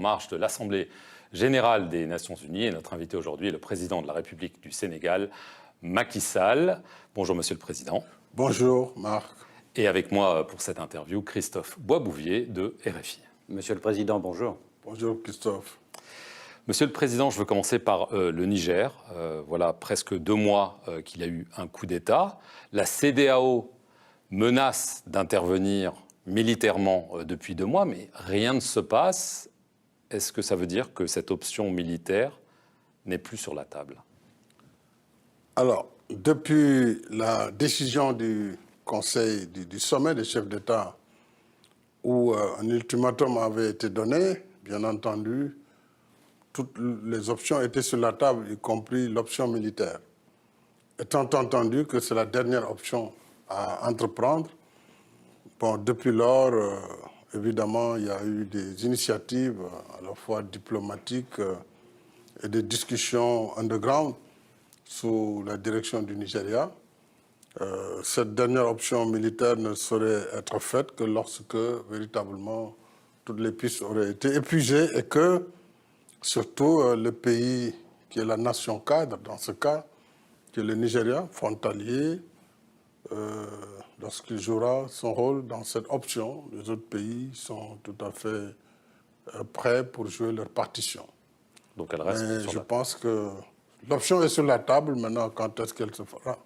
marche de l'Assemblée générale des Nations Unies. Et notre invité aujourd'hui est le président de la République du Sénégal, Macky Sall. Bonjour Monsieur le Président. Bonjour Marc. Et avec moi pour cette interview, Christophe Boisbouvier de RFI. Monsieur le Président, bonjour. Bonjour Christophe. Monsieur le Président, je veux commencer par le Niger. Voilà presque 2 mois qu'il y a eu un coup d'État. La CEDEAO menace d'intervenir militairement depuis 2 mois, mais rien ne se passe. Est-ce que ça veut dire que cette option militaire n'est plus sur la table? Alors, depuis la décision du Conseil, du sommet des chefs d'État, où un ultimatum avait été donné, bien entendu, toutes les options étaient sur la table, y compris l'option militaire. Étant entendu que c'est la dernière option à entreprendre, bon, depuis lors, évidemment, il y a eu des initiatives à la fois diplomatiques et des discussions underground sous la direction du Nigeria. Cette dernière option militaire ne saurait être faite que lorsque, véritablement, toutes les pistes auraient été épuisées et que, surtout, le pays qui est la nation cadre, dans ce cas, qui est le Nigeria, frontalier, lorsqu'il jouera son rôle dans cette option, les autres pays sont tout à fait prêts pour jouer leur partition. Donc elle reste Mais sur je la... pense que l'option est sur la table. Maintenant, quand est-ce qu'elle se fera?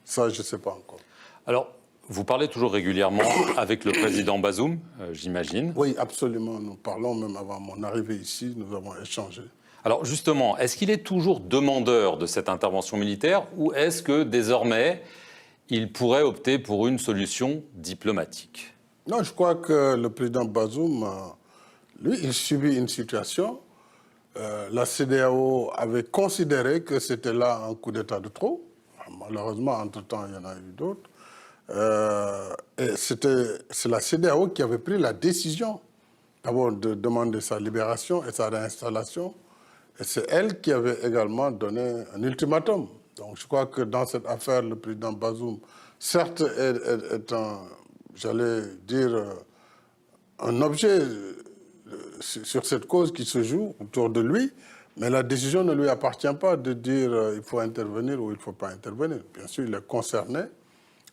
Ça, je ne sais pas encore. Alors, vous parlez toujours régulièrement avec le président Bazoum, j'imagine. Oui, absolument. Nous parlons, même avant mon arrivée ici, nous avons échangé. Alors justement, est-ce qu'il est toujours demandeur de cette intervention militaire ou est-ce que désormais il pourrait opter pour une solution diplomatique? Non, je crois que le président Bazoum, lui, il subit une situation. La CEDEAO avait considéré que c'était là un coup d'État de trop. Malheureusement, entre-temps, il y en a eu d'autres. Et c'est la CEDEAO qui avait pris la décision d'abord de demander sa libération et sa réinstallation. Et c'est elle qui avait également donné un ultimatum. Donc je crois que dans cette affaire, le président Bazoum, certes, est un, j'allais dire, un objet sur cette cause qui se joue autour de lui, mais la décision ne lui appartient pas de dire il faut intervenir ou il ne faut pas intervenir. Bien sûr, il est concerné,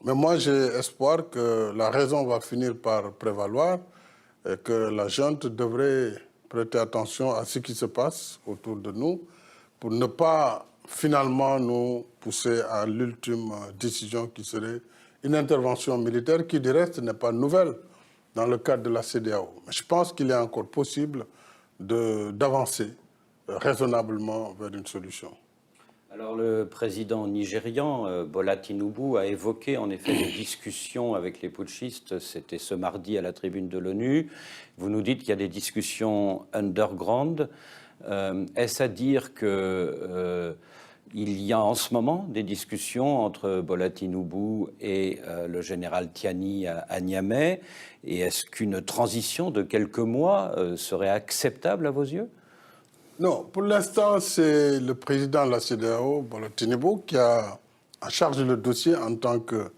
mais moi j'ai espoir que la raison va finir par prévaloir et que la junte devrait prêter attention à ce qui se passe autour de nous pour ne pas finalement nous pousser à l'ultime décision qui serait une intervention militaire qui, du reste, n'est pas nouvelle dans le cadre de la CEDEAO. Mais je pense qu'il est encore possible d'avancer raisonnablement vers une solution. Alors le président nigérian, Bola Tinubu, a évoqué en effet des discussions avec les putschistes. C'était ce mardi à la tribune de l'ONU. Vous nous dites qu'il y a des discussions underground. Est-ce à dire que... il y a en ce moment des discussions entre Bola Tinubu et le général Tiani à Niamey. Et est-ce qu'une transition de quelques mois serait acceptable à vos yeux? Non, pour l'instant, c'est le président de la CEDEAO, Bola Tinubu, qui a en charge le dossier en tant que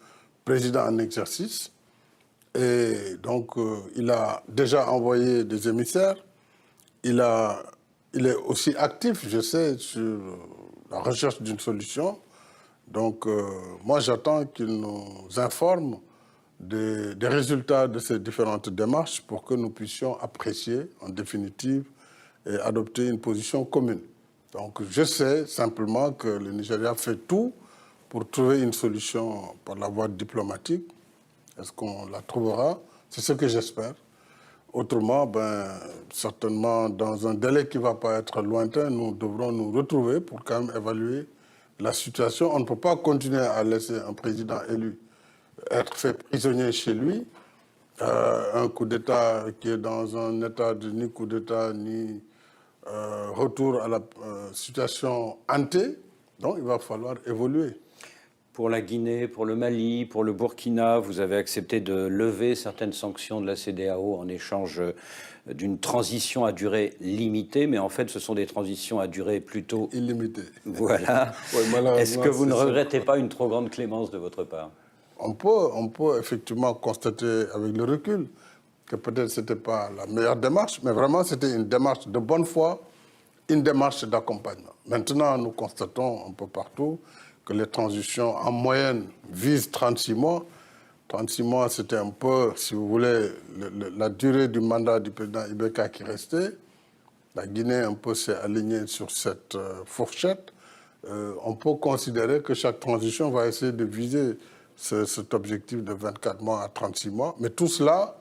président en exercice. Et donc, il a déjà envoyé des émissaires. Il est aussi actif, je sais, sur la recherche d'une solution. Donc, moi, j'attends qu'il nous informe des résultats de ces différentes démarches pour que nous puissions apprécier, en définitive, et adopter une position commune. Donc, je sais simplement que le Nigeria fait tout pour trouver une solution par la voie diplomatique. Est-ce qu'on la trouvera? C'est ce que j'espère. Autrement, certainement, dans un délai qui ne va pas être lointain, nous devrons nous retrouver pour quand même évaluer la situation. On ne peut pas continuer à laisser un président élu être fait prisonnier chez lui. Un coup d'État qui est dans un état de ni coup d'État, ni retour à la situation hantée. Donc, il va falloir évoluer. Pour la Guinée, pour le Mali, pour le Burkina, vous avez accepté de lever certaines sanctions de la CEDEAO en échange d'une transition à durée limitée, mais en fait, ce sont des transitions à durée plutôt... illimitée. Voilà. Ouais, est-ce que vous ne regrettez pas une trop grande clémence de votre part? On peut effectivement constater avec le recul que peut-être ce n'était pas la meilleure démarche, mais vraiment c'était une démarche de bonne foi, une démarche d'accompagnement. Maintenant, nous constatons un peu partout que les transitions en moyenne visent 36 mois. 36 mois, c'était un peu, si vous voulez, la durée du mandat du président Ibeka qui restait. La Guinée, un peu, s'est alignée sur cette fourchette. On peut considérer que chaque transition va essayer de viser cet objectif de 24 mois à 36 mois. Mais tout cela,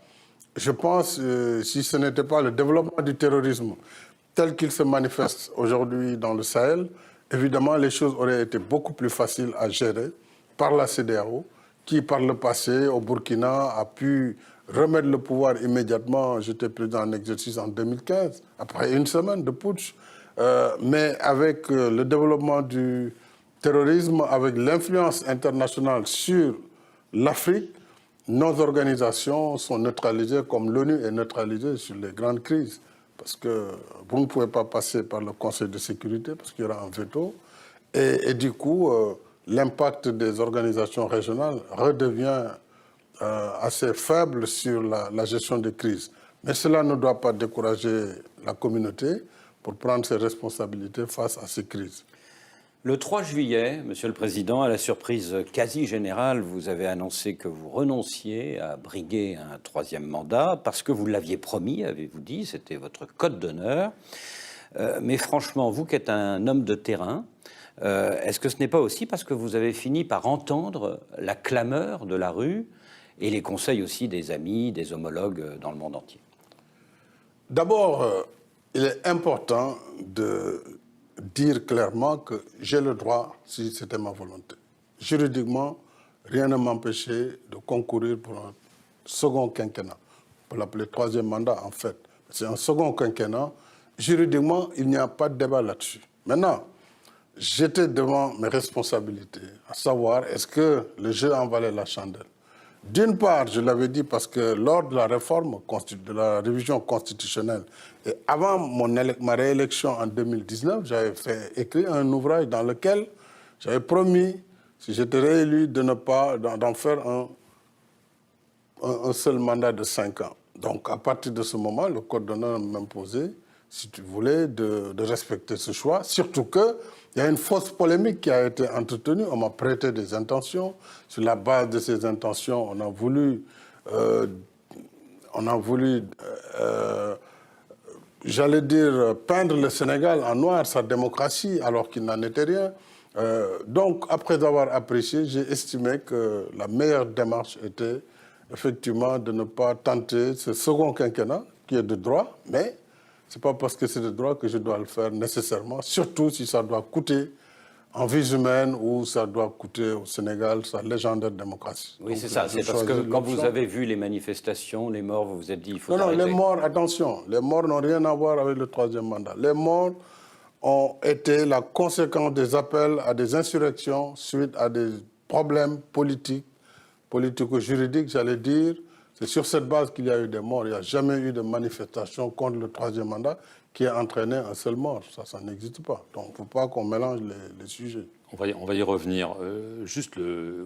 je pense, si ce n'était pas le développement du terrorisme tel qu'il se manifeste aujourd'hui dans le Sahel, évidemment, les choses auraient été beaucoup plus faciles à gérer par la CEDEAO, qui, par le passé, au Burkina, a pu remettre le pouvoir immédiatement. J'étais président en exercice en 2015, après une semaine de putsch. Mais avec le développement du terrorisme, avec l'influence internationale sur l'Afrique, nos organisations sont neutralisées comme l'ONU est neutralisée sur les grandes crises. Parce que vous ne pouvez pas passer par le Conseil de sécurité, parce qu'il y aura un veto. Et du coup, l'impact des organisations régionales redevient assez faible sur la gestion des crises. Mais cela ne doit pas décourager la communauté pour prendre ses responsabilités face à ces crises. Le 3 juillet, Monsieur le Président, à la surprise quasi générale, vous avez annoncé que vous renonciez à briguer un troisième mandat parce que vous l'aviez promis, avez-vous dit, c'était votre code d'honneur. Mais franchement, vous qui êtes un homme de terrain, est-ce que ce n'est pas aussi parce que vous avez fini par entendre la clameur de la rue et les conseils aussi des amis, des homologues dans le monde entier? D'abord, il est important de dire clairement que j'ai le droit, si c'était ma volonté. Juridiquement, rien ne m'empêchait de concourir pour un second quinquennat. On peut l'appeler troisième mandat, en fait. C'est un second quinquennat. Juridiquement, il n'y a pas de débat là-dessus. Maintenant, j'étais devant mes responsabilités, à savoir, est-ce que le jeu en valait la chandelle? D'une part, je l'avais dit parce que lors de la réforme, de la révision constitutionnelle, et avant ma réélection en 2019, j'avais écrit un ouvrage dans lequel j'avais promis, si j'étais réélu, de ne pas d'en faire un seul mandat de 5 ans. Donc, à partir de ce moment, le code d'honneur m'imposait, si tu voulais, de respecter ce choix, surtout que il y a une fausse polémique qui a été entretenue. On m'a prêté des intentions. Sur la base de ces intentions, on a voulu j'allais dire, peindre le Sénégal en noir, sa démocratie, alors qu'il n'en était rien. Donc, après avoir apprécié, j'ai estimé que la meilleure démarche était effectivement de ne pas tenter ce second quinquennat, qui est de droit, mais ce n'est pas parce que c'est de droit que je dois le faire nécessairement, surtout si ça doit coûter en vies humaines ou ça doit coûter au Sénégal sa légendaire démocratie. Oui, c'est Donc, ça. C'est parce que quand vous avez vu les manifestations, les morts, vous vous êtes dit il faut arrêter. Non, les morts, attention, les morts n'ont rien à voir avec le troisième mandat. Les morts ont été la conséquence des appels à des insurrections suite à des problèmes politiques, politico-juridiques, j'allais dire. C'est sur cette base qu'il y a eu des morts. Il n'y a jamais eu de manifestation contre le troisième mandat qui a entraîné un seul mort. Ça n'existe pas. Donc, il ne faut pas qu'on mélange les sujets. On va y revenir.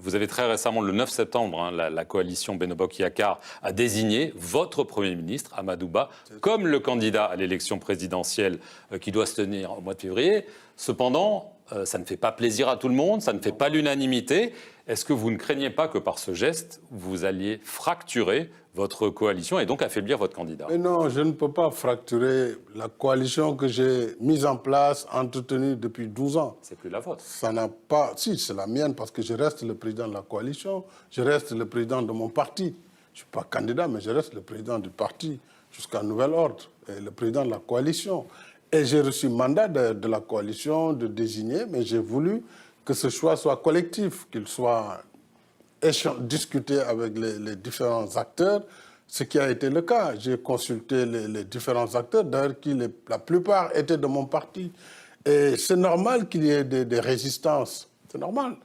Vous avez très récemment, le 9 septembre, hein, la coalition Benno Bokk Yakaar a désigné votre Premier ministre, Amadou Ba, comme le candidat à l'élection présidentielle qui doit se tenir au mois de février. Cependant, ça ne fait pas plaisir à tout le monde, ça ne fait pas l'unanimité. Est-ce que vous ne craignez pas que par ce geste, vous alliez fracturer votre coalition et donc affaiblir votre candidat? Mais non, je ne peux pas fracturer la coalition que j'ai mise en place, entretenue depuis 12 ans. C'est plus la vôtre. Ça n'a pas... Si, c'est la mienne parce que je reste le président de la coalition, je reste le président de mon parti. Je ne suis pas candidat, mais je reste le président du parti jusqu'à nouvel ordre, et le président de la coalition. Et j'ai reçu mandat de la coalition de désigner, mais j'ai voulu que ce choix soit collectif, qu'il soit discuté avec les différents acteurs, ce qui a été le cas. J'ai consulté les différents acteurs, d'ailleurs, qui la plupart étaient de mon parti. Et c'est normal qu'il y ait des résistances, c'est normal.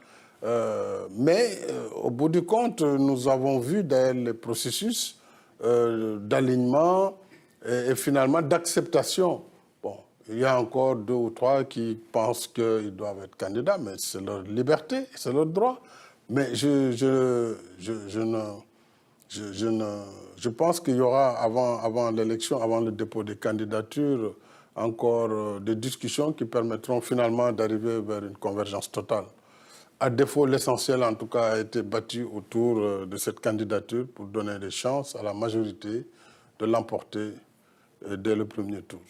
Mais au bout du compte, nous avons vu d'ailleurs les processus d'alignement et finalement d'acceptation. Bon, il y a encore 2 ou 3 qui pensent qu'ils doivent être candidats, mais c'est leur liberté, c'est leur droit. Mais je Je pense qu'il y aura, avant l'élection, avant le dépôt des candidatures, encore des discussions qui permettront finalement d'arriver vers une convergence totale. À défaut, l'essentiel, en tout cas, a été bâti autour de cette candidature pour donner des chances à la majorité de l'emporter dès le premier tour.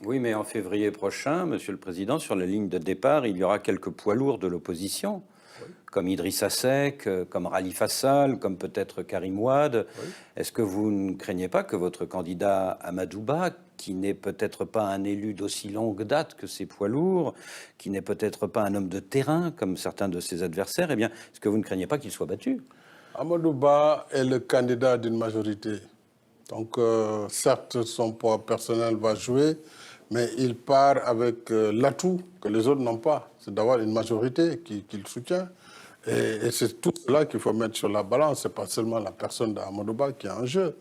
Oui, mais en février prochain, Monsieur le Président, sur la ligne de départ, il y aura quelques poids lourds de l'opposition, comme Idrissa Seck, comme Khalifa Sall, comme peut-être Karim Wade. Oui. Est-ce que vous ne craignez pas que votre candidat Amadou Ba, qui n'est peut-être pas un élu d'aussi longue date que ces poids lourds, qui n'est peut-être pas un homme de terrain comme certains de ses adversaires, eh bien, est-ce que vous ne craignez pas qu'il soit battu? Amadou Ba est le candidat d'une majorité. Donc, certes, son poids personnel va jouer, mais il part avec l'atout que les autres n'ont pas, c'est d'avoir une majorité qu'il soutient. Et c'est tout cela qu'il faut mettre sur la balance. Ce n'est pas seulement la personne d'Amadou Ba qui est en jeu.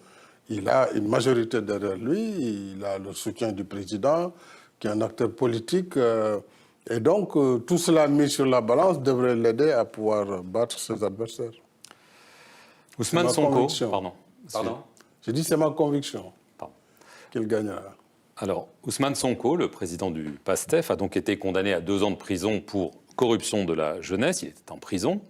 Il a une majorité derrière lui, il a le soutien du président, qui est un acteur politique. Et donc, tout cela mis sur la balance devrait l'aider à pouvoir battre ses adversaires. Ousmane Sonko, pardon. J'ai dit c'est ma conviction qu'il gagnera. Alors, Ousmane Sonko, le président du PASTEF, a donc été condamné à 2 ans de prison pour corruption de la jeunesse. Il était en prison.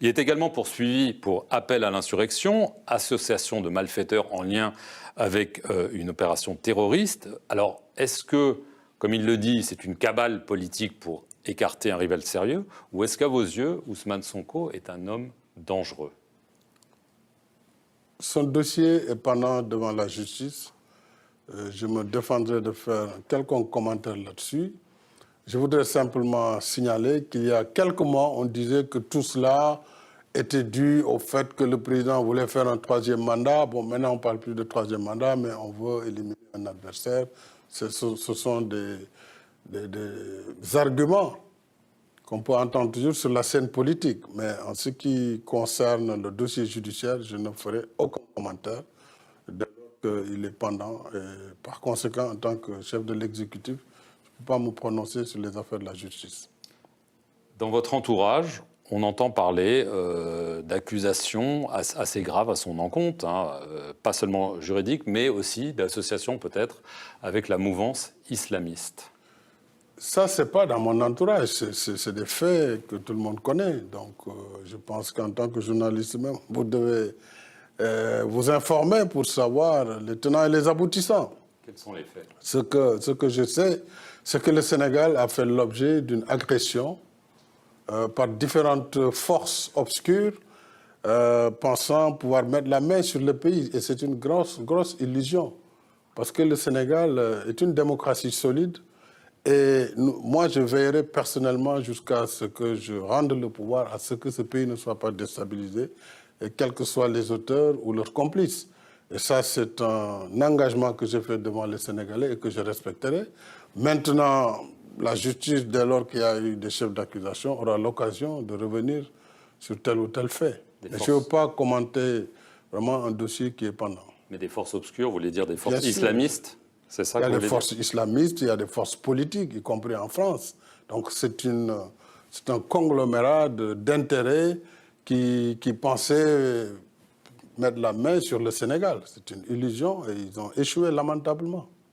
Il est également poursuivi pour appel à l'insurrection, association de malfaiteurs en lien avec une opération terroriste. Alors, est-ce que, comme il le dit, c'est une cabale politique pour écarter un rival sérieux, ou est-ce qu'à vos yeux, Ousmane Sonko est un homme dangereux? Son dossier est pendant devant la justice. Je me défendrai de faire quelconque commentaire là-dessus. Je voudrais simplement signaler qu'il y a quelques mois, on disait que tout cela était dû au fait que le président voulait faire un 3e mandat. Bon, maintenant, on ne parle plus de 3e mandat, mais on veut éliminer un adversaire. Ce sont des arguments qu'on peut entendre toujours sur la scène politique. Mais en ce qui concerne le dossier judiciaire, je ne ferai aucun commentaire dès lors qu'il est pendant. Et par conséquent, en tant que chef de l'exécutif, je ne peux pas me prononcer sur les affaires de la justice. Dans votre entourage, on entend parler d'accusations assez graves à son encontre, pas seulement juridiques, mais aussi d'associations peut-être avec la mouvance islamiste. Ça, ce n'est pas dans mon entourage, c'est des faits que tout le monde connaît. Donc, je pense qu'en tant que journaliste même, vous devez vous informer pour savoir les tenants et les aboutissants. Quels sont les faits? Ce que je sais, c'est que le Sénégal a fait l'objet d'une agression par différentes forces obscures pensant pouvoir mettre la main sur le pays. Et c'est une grosse illusion. Parce que le Sénégal est une démocratie solide. Et moi, je veillerai personnellement jusqu'à ce que je rende le pouvoir à ce que ce pays ne soit pas déstabilisé, et quels que soient les auteurs ou leurs complices. Et ça, c'est un engagement que j'ai fait devant les Sénégalais et que je respecterai. Maintenant, la justice, dès lors qu'il y a eu des chefs d'accusation, aura l'occasion de revenir sur tel ou tel fait. Mais je ne veux pas commenter vraiment un dossier qui est pendant. Mais des forces obscures, vous voulez dire des forces islamistes? C'est ça. Il y a des forces islamistes, il y a des forces politiques, y compris en France. Donc c'est un conglomérat d'intérêts qui pensaient mettre la main sur le Sénégal. C'est une illusion et ils ont échoué lamentablement.